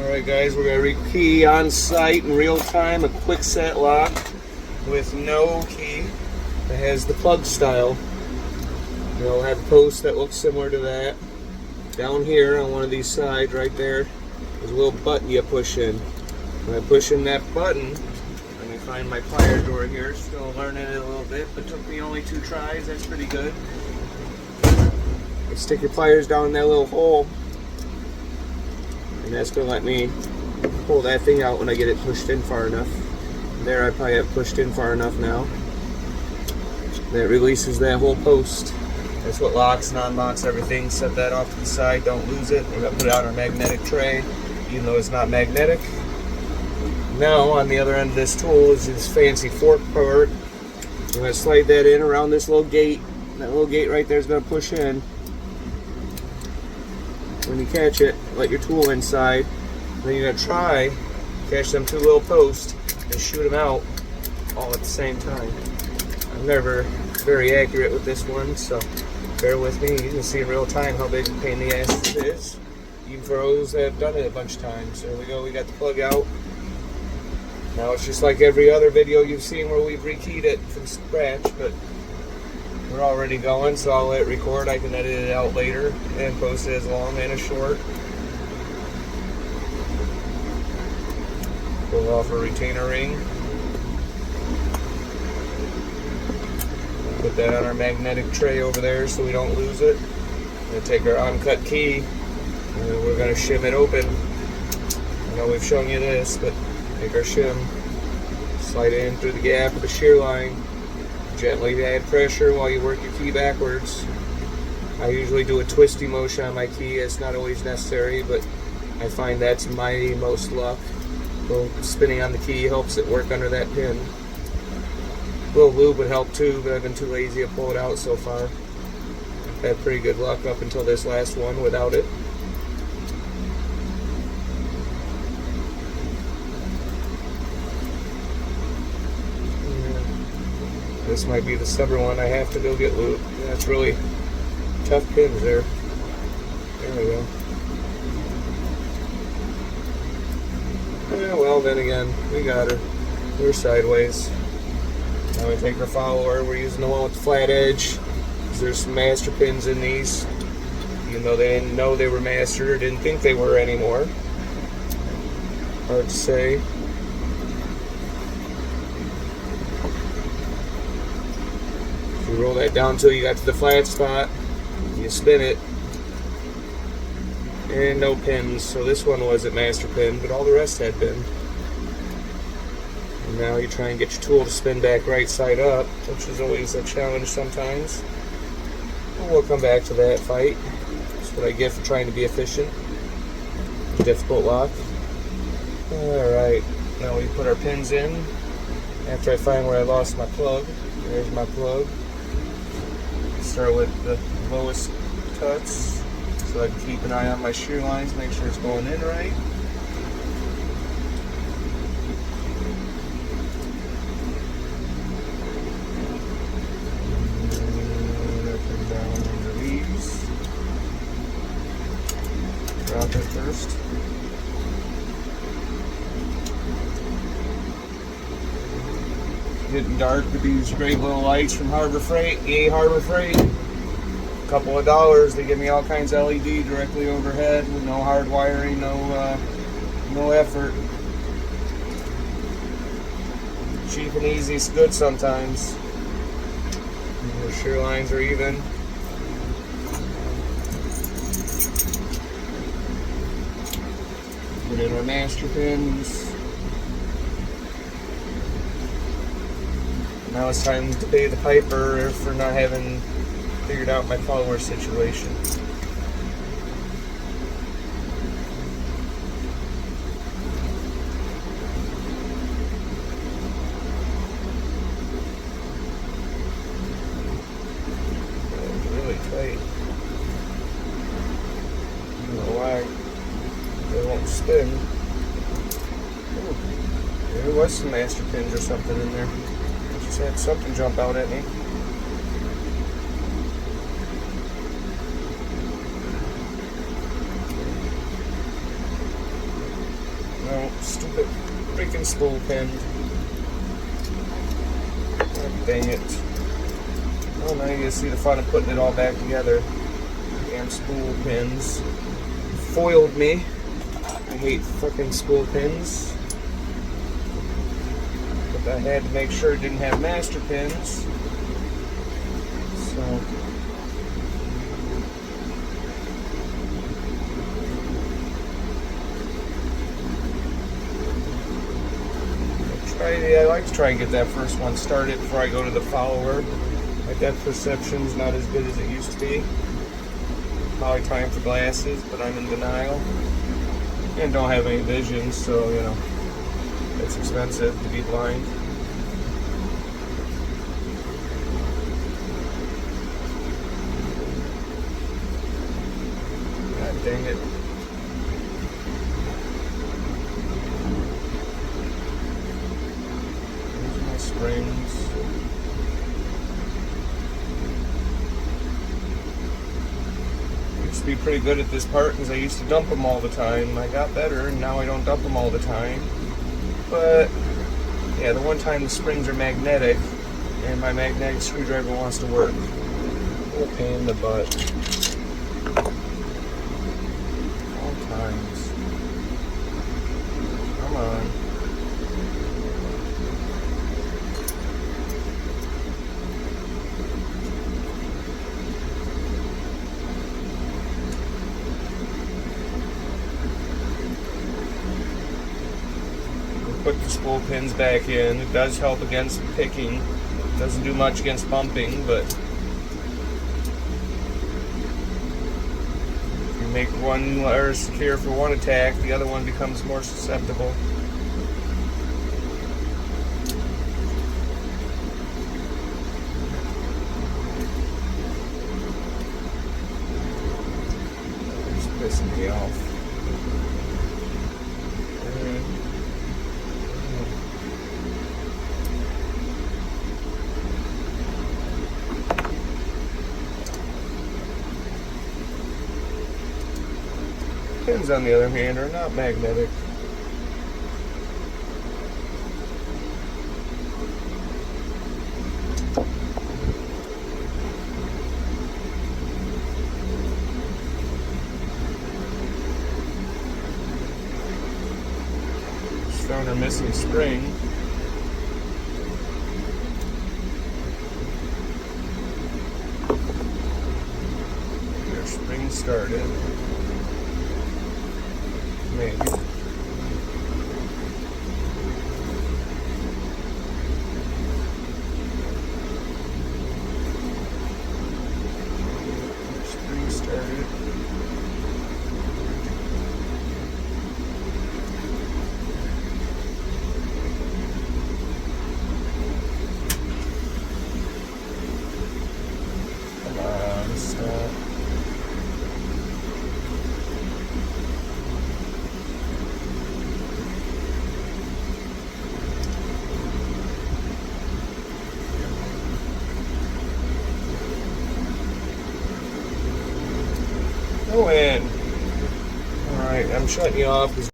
Alright guys, we're going to rekey on site in real time a kwikset lock with no key that has the plug style. It'll have a post that looks similar to that. Down here on one of these sides right there, there's a little button you push in. When I push in that button, let me find my plier drawer here. Still learning it a little bit, but took me only 2 tries. That's pretty good. You stick your pliers down in that little hole, and that's going to let me pull that thing out when I get it pushed in far enough. There, I probably have pushed in far enough now. That releases that whole post. That's what locks and unlocks everything. Set that off to the side, don't lose it. We're going to put it on our magnetic tray, even though it's not magnetic. Now, on the other end of this tool is this fancy fork part. I'm going to slide that in around this little gate. That little gate right there is going to push in. When you catch it, let your tool inside. Then you're going to try catch them 2 little posts and shoot them out all at the same time. I'm never very accurate with this one, so bear with me. You can see in real time how big a pain in the ass it is, even for those that have done it a bunch of times. There we go, we got the plug out. Now it's just like every other video you've seen where we've rekeyed it from scratch, but we're already going, so I'll let it record. I can edit it out later and post it as long and as short. Pull off a retainer ring. Put that on our magnetic tray over there so we don't lose it. We're going to take our uncut key and we're going to shim it open. I know we've shown you this, but take our shim, slide it in through the gap of the shear line, gently add pressure while you work your key backwards. I usually do a twisty motion on my key. It's not always necessary, but I find that's my most luck. So spinning on the key helps it work under that pin. A little lube would help too, but I've been too lazy to pull it out so far. I've had pretty good luck up until this last one without it. Yeah. This might be the stubborn one I have to go get lube. That's really tough pins there. There we go. Yeah, well then again, we got her. We're sideways. Now we take our follower. We're using the one with the flat edge. There's some master pins in these, even though they didn't know they were mastered or didn't think they were anymore. Hard to say. You roll that down until you got to the flat spot. You spin it, and no pins. So this one wasn't master pin, but all the rest had been. Now you try and get your tool to spin back right side up, which is always a challenge sometimes. And we'll come back to that fight. That's what I get for trying to be efficient. Difficult lock. Alright, now we put our pins in. After I find where I lost my plug, there's my plug. Start with the lowest cuts so I can keep an eye on my shear lines, make sure it's going in right. Drop it first. Getting dark with these great little lights from Harbor Freight. Yay, Harbor Freight. A couple of dollars. They give me all kinds of LED directly overhead with no hard wiring, no effort. Cheap and easy is good sometimes. The shear lines are even. Put in our master pins. Now it's time to pay the piper for not having figured out my follower situation. That was really tight. I don't know why. They won't spin. Ooh, there was some master pins or something in there. I just had something jump out at me. Stupid freaking spool pin. Oh, dang it. Oh, now you can see the fun of putting it all back together. Damn spool pins. Foiled me. I hate fucking spool pins. But I had to make sure it didn't have master pins. So. I like to try and get that first one started before I go to the follower. My depth perception's not as good as it used to be. Probably time for glasses, but I'm in denial. And don't have any vision, so, you know, it's expensive to be blind. God dang it. There's my springs. To be pretty good at this part because I used to dump them all the time. I got better and now I don't dump them all the time. But yeah, the one time the springs are magnetic and my magnetic screwdriver wants to work. What a pain in the butt. All times. Come on. Put the spool pins back in. It does help against picking. It doesn't do much against bumping, but if you make one layer secure for one attack, the other one becomes more susceptible. It's pissing me off. Pins, on the other hand, are not magnetic. Just found our missing spring. Our spring started. Maybe. Spring started. Come on, stop. Go in. Alright, I'm shutting you off because